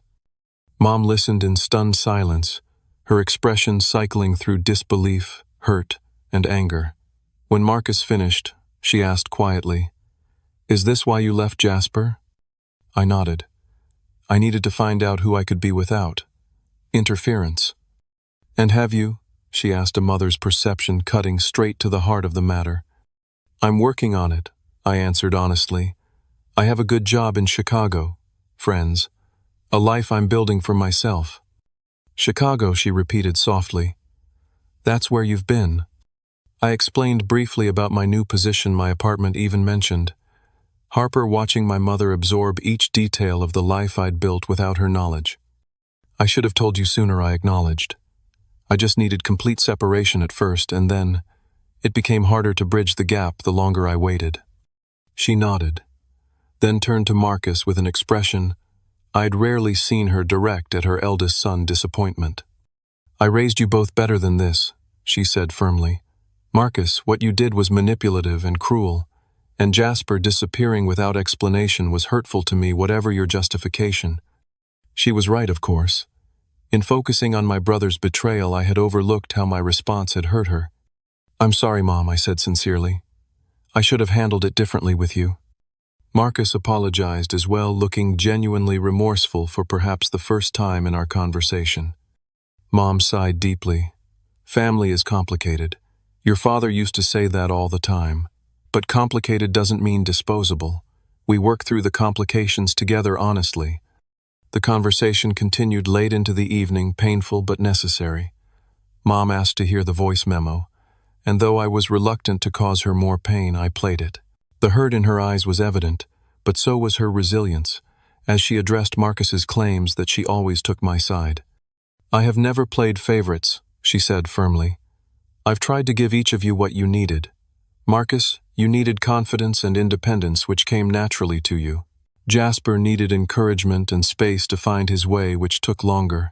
Mom listened in stunned silence, her expression cycling through disbelief, hurt, and anger. When Marcus finished, she asked quietly, "Is this why you left Jasper?" I nodded. I needed to find out who I could be without. Interference. "And have you?" she asked, a mother's perception cutting straight to the heart of the matter. "I'm working on it," I answered honestly. "I have a good job in Chicago, friends, a life I'm building for myself." "Chicago," she repeated softly. "That's where you've been." I explained briefly about my new position my apartment even mentioned. Harper watching my mother absorb each detail of the life I'd built without her knowledge. "I should have told you sooner," I acknowledged. "I just needed complete separation at first, and then it became harder to bridge the gap the longer I waited." She nodded, then turned to Marcus with an expression I'd rarely seen her direct at her eldest son disappointment. "I raised you both better than this," she said firmly. "Marcus, what you did was manipulative and cruel, and Jasper disappearing without explanation was hurtful to me, whatever your justification." She was right, of course. In focusing on my brother's betrayal, I had overlooked how my response had hurt her. "I'm sorry, Mom," I said sincerely. "I should have handled it differently with you." Marcus apologized as well, looking genuinely remorseful for perhaps the first time in our conversation. Mom sighed deeply. "Family is complicated. Your father used to say that all the time. But complicated doesn't mean disposable. We work through the complications together honestly." The conversation continued late into the evening, painful but necessary. Mom asked to hear the voice memo, and though I was reluctant to cause her more pain, I played it. The hurt in her eyes was evident, but so was her resilience, as she addressed Marcus's claims that she always took my side. "I have never played favorites," she said firmly. "I've tried to give each of you what you needed. Marcus, you needed confidence and independence, which came naturally to you. Jasper needed encouragement and space to find his way, which took longer.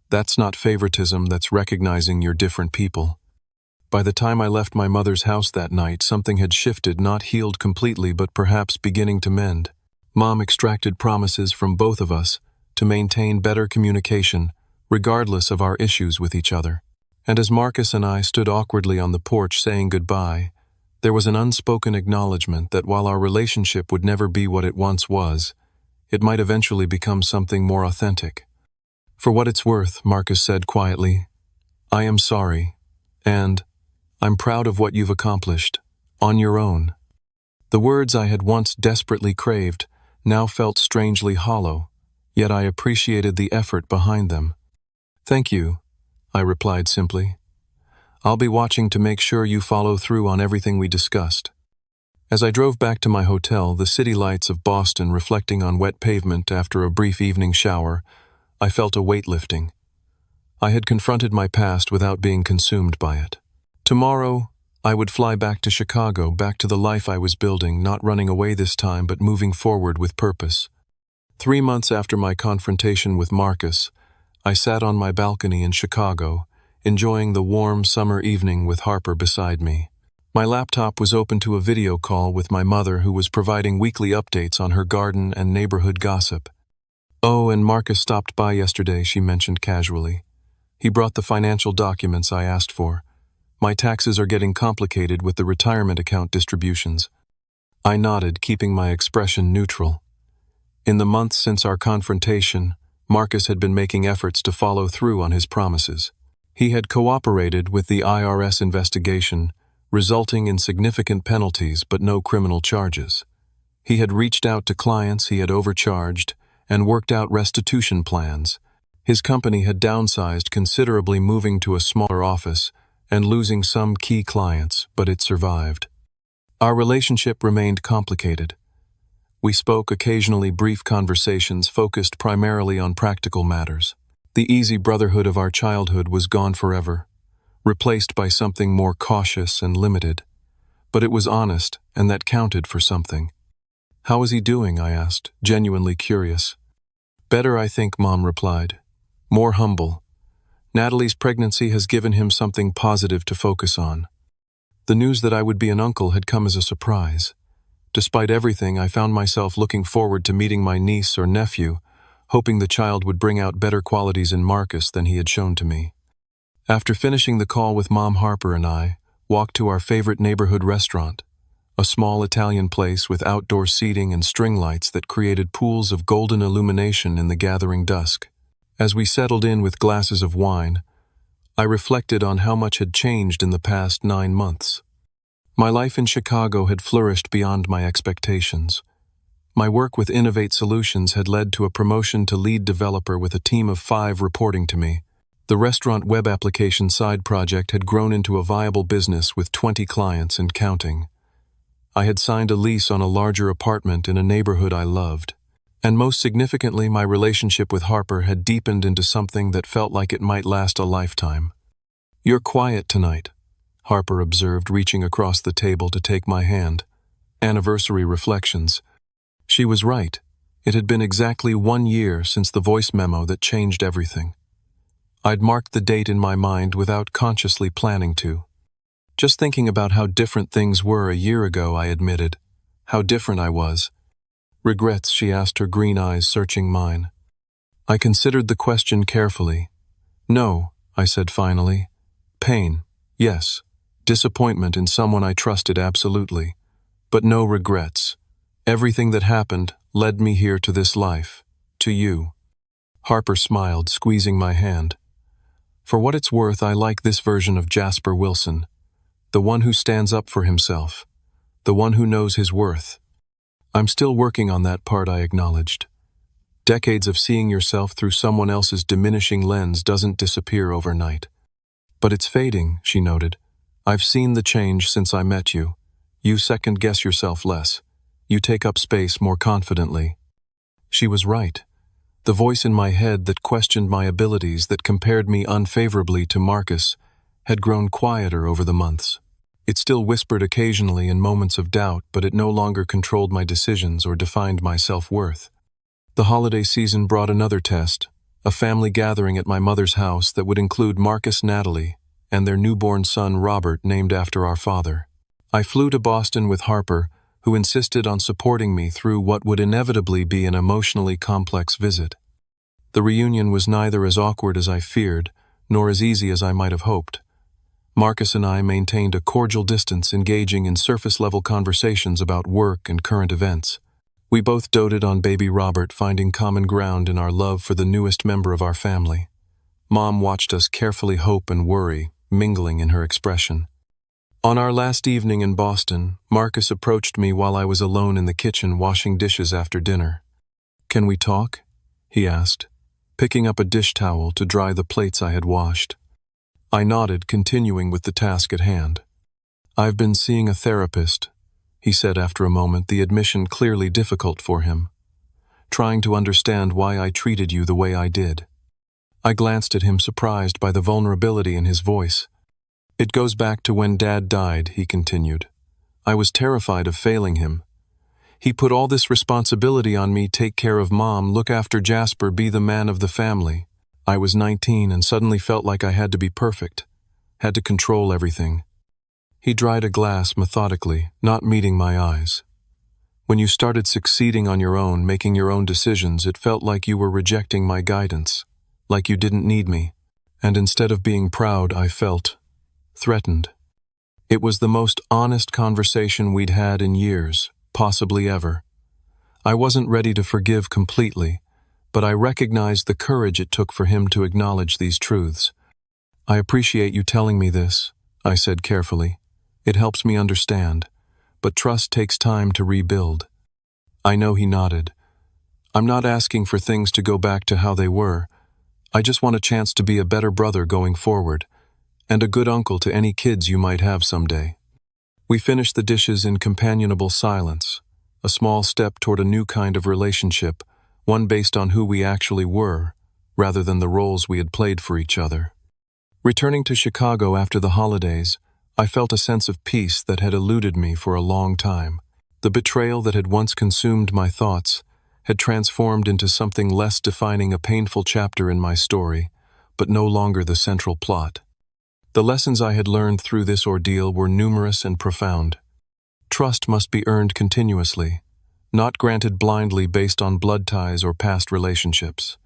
That's not favoritism, that's recognizing you're different people." By the time I left my mother's house that night, something had shifted, not healed completely, but perhaps beginning to mend. Mom extracted promises from both of us to maintain better communication, regardless of our issues with each other. And as Marcus and I stood awkwardly on the porch saying goodbye, there was an unspoken acknowledgement that while our relationship would never be what it once was, it might eventually become something more authentic. "For what it's worth," Marcus said quietly, "I am sorry, and I'm proud of what you've accomplished, on your own." The words I had once desperately craved now felt strangely hollow, yet I appreciated the effort behind them. "Thank you," I replied simply. "I'll be watching to make sure you follow through on everything we discussed." As I drove back to my hotel, the city lights of Boston reflecting on wet pavement after a brief evening shower, I felt a weight lifting. I had confronted my past without being consumed by it. Tomorrow, I would fly back to Chicago, back to the life I was building, not running away this time, but moving forward with purpose. 3 months after my confrontation with Marcus, I sat on my balcony in Chicago, enjoying the warm summer evening with Harper beside me. My laptop was open to a video call with my mother, who was providing weekly updates on her garden and neighborhood gossip. "Oh, and Marcus stopped by yesterday," she mentioned casually. "He brought the financial documents I asked for. My taxes are getting complicated with the retirement account distributions." I nodded, keeping my expression neutral. In the months since our confrontation, Marcus had been making efforts to follow through on his promises. He had cooperated with the IRS investigation, resulting in significant penalties but no criminal charges. He had reached out to clients he had overcharged and worked out restitution plans. His company had downsized considerably, moving to a smaller office and losing some key clients, but it survived. Our relationship remained complicated. We spoke occasionally, brief conversations focused primarily on practical matters. The easy brotherhood of our childhood was gone forever, replaced by something more cautious and limited. But it was honest, and that counted for something. "How is he doing?" I asked, genuinely curious. "Better, I think," Mom replied. "More humble. Natalie's pregnancy has given him something positive to focus on." The news that I would be an uncle had come as a surprise. Despite everything, I found myself looking forward to meeting my niece or nephew, hoping the child would bring out better qualities in Marcus than he had shown to me. After finishing the call with Mom, Harper and I walked to our favorite neighborhood restaurant, a small Italian place with outdoor seating and string lights that created pools of golden illumination in the gathering dusk. As we settled in with glasses of wine, I reflected on how much had changed in the past 9 months. My life in Chicago had flourished beyond my expectations. My work with Innovate Solutions had led to a promotion to lead developer with a team of 5 reporting to me. The restaurant web application side project had grown into a viable business with 20 clients and counting. I had signed a lease on a larger apartment in a neighborhood I loved. And most significantly, my relationship with Harper had deepened into something that felt like it might last a lifetime. "You're quiet tonight," Harper observed, reaching across the table to take my hand. Anniversary reflections. She was right. It had been exactly 1 year since the voice memo that changed everything. I'd marked the date in my mind without consciously planning to. Just thinking about how different things were a year ago, I admitted. How different I was. "Regrets?" she asked, her green eyes searching mine. I considered the question carefully. "No," I said finally. "Pain, yes. Disappointment in someone I trusted, absolutely. But no regrets. Everything that happened led me here to this life, to you." Harper smiled, squeezing my hand. "For what it's worth, I like this version of Jasper Wilson. The one who stands up for himself. The one who knows his worth." "I'm still working on that part," I acknowledged. Decades of seeing yourself through someone else's diminishing lens doesn't disappear overnight. "But it's fading," she noted. "I've seen the change since I met you. You second-guess yourself less. You take up space more confidently." She was right. The voice in my head that questioned my abilities, that compared me unfavorably to Marcus, had grown quieter over the months. It still whispered occasionally in moments of doubt, but it no longer controlled my decisions or defined my self-worth. The holiday season brought another test, a family gathering at my mother's house that would include Marcus, Natalie, and their newborn son Robert, named after our father. I flew to Boston with Harper, who insisted on supporting me through what would inevitably be an emotionally complex visit. The reunion was neither as awkward as I feared, nor as easy as I might have hoped. Marcus and I maintained a cordial distance, engaging in surface-level conversations about work and current events. We both doted on baby Robert, finding common ground in our love for the newest member of our family. Mom watched us carefully, hope and worry mingling in her expression. On our last evening in Boston, Marcus approached me while I was alone in the kitchen washing dishes after dinner. "Can we talk?" he asked, picking up a dish towel to dry the plates I had washed. I nodded, continuing with the task at hand. "I've been seeing a therapist," he said after a moment, the admission clearly difficult for him. "Trying to understand why I treated you the way I did." I glanced at him, surprised by the vulnerability in his voice. "It goes back to when Dad died," he continued. "I was terrified of failing him. He put all this responsibility on me: take care of Mom, look after Jasper, be the man of the family. I was 19 and suddenly felt like I had to be perfect, had to control everything." He dried a glass methodically, not meeting my eyes. "When you started succeeding on your own, making your own decisions, it felt like you were rejecting my guidance, like you didn't need me. And instead of being proud, I felt threatened." It was the most honest conversation we'd had in years, possibly ever. I wasn't ready to forgive completely, but I recognized the courage it took for him to acknowledge these truths. "I appreciate you telling me this," I said carefully. "It helps me understand, but trust takes time to rebuild." I know he nodded. I'm not asking for things to go back to how they were. I just want a chance to be a better brother going forward, and a good uncle to any kids you might have someday. We finished the dishes in companionable silence, a small step toward a new kind of relationship, one based on who we actually were, rather than the roles we had played for each other. Returning to Chicago after the holidays, I felt a sense of peace that had eluded me for a long time. The betrayal that had once consumed my thoughts had transformed into something less, defining a painful chapter in my story, but no longer the central plot. The lessons I had learned through this ordeal were numerous and profound. Trust must be earned continuously, not granted blindly based on blood ties or past relationships.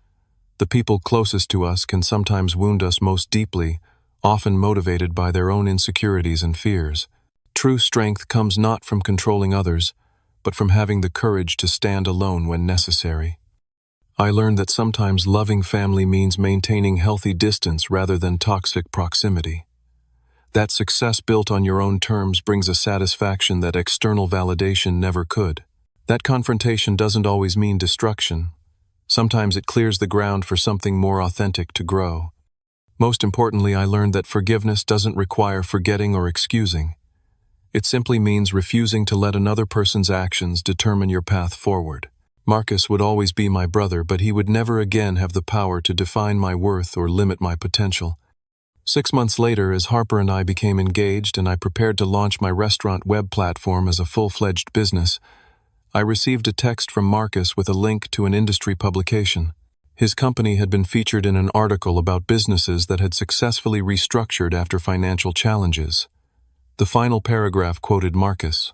The people closest to us can sometimes wound us most deeply, often motivated by their own insecurities and fears. True strength comes not from controlling others, but from having the courage to stand alone when necessary. I learned that sometimes loving family means maintaining healthy distance rather than toxic proximity. That success built on your own terms brings a satisfaction that external validation never could. That confrontation doesn't always mean destruction. Sometimes it clears the ground for something more authentic to grow. Most importantly, I learned that forgiveness doesn't require forgetting or excusing. It simply means refusing to let another person's actions determine your path forward. Marcus would always be my brother, but he would never again have the power to define my worth or limit my potential. 6 months later, as Harper and I became engaged and I prepared to launch my restaurant web platform as a full-fledged business, I received a text from Marcus with a link to an industry publication. His company had been featured in an article about businesses that had successfully restructured after financial challenges. The final paragraph quoted Marcus.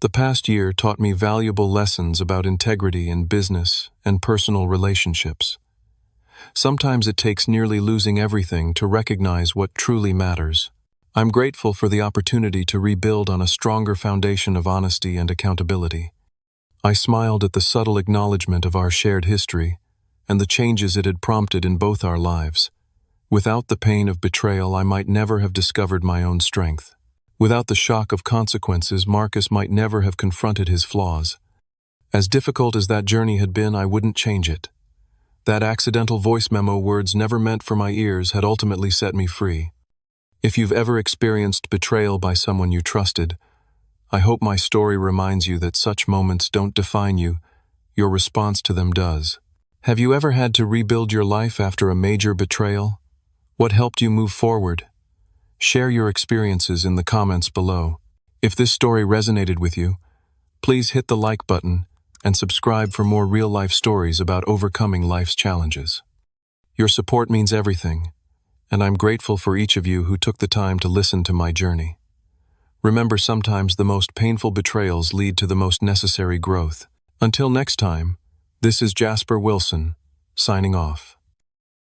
The past year taught me valuable lessons about integrity in business and personal relationships. Sometimes it takes nearly losing everything to recognize what truly matters. I'm grateful for the opportunity to rebuild on a stronger foundation of honesty and accountability. I smiled at the subtle acknowledgement of our shared history and the changes it had prompted in both our lives. Without the pain of betrayal, I might never have discovered my own strength. Without the shock of consequences, Marcus might never have confronted his flaws. As difficult as that journey had been, I wouldn't change it. That accidental voice memo, words never meant for my ears, had ultimately set me free. If you've ever experienced betrayal by someone you trusted, I hope my story reminds you that such moments don't define you, your response to them does. Have you ever had to rebuild your life after a major betrayal? What helped you move forward? Share your experiences in the comments below. If this story resonated with you, please hit the like button and subscribe for more real-life stories about overcoming life's challenges. Your support means everything, and I'm grateful for each of you who took the time to listen to my journey. Remember, sometimes the most painful betrayals lead to the most necessary growth. Until next time, this is Jasper Wilson, signing off.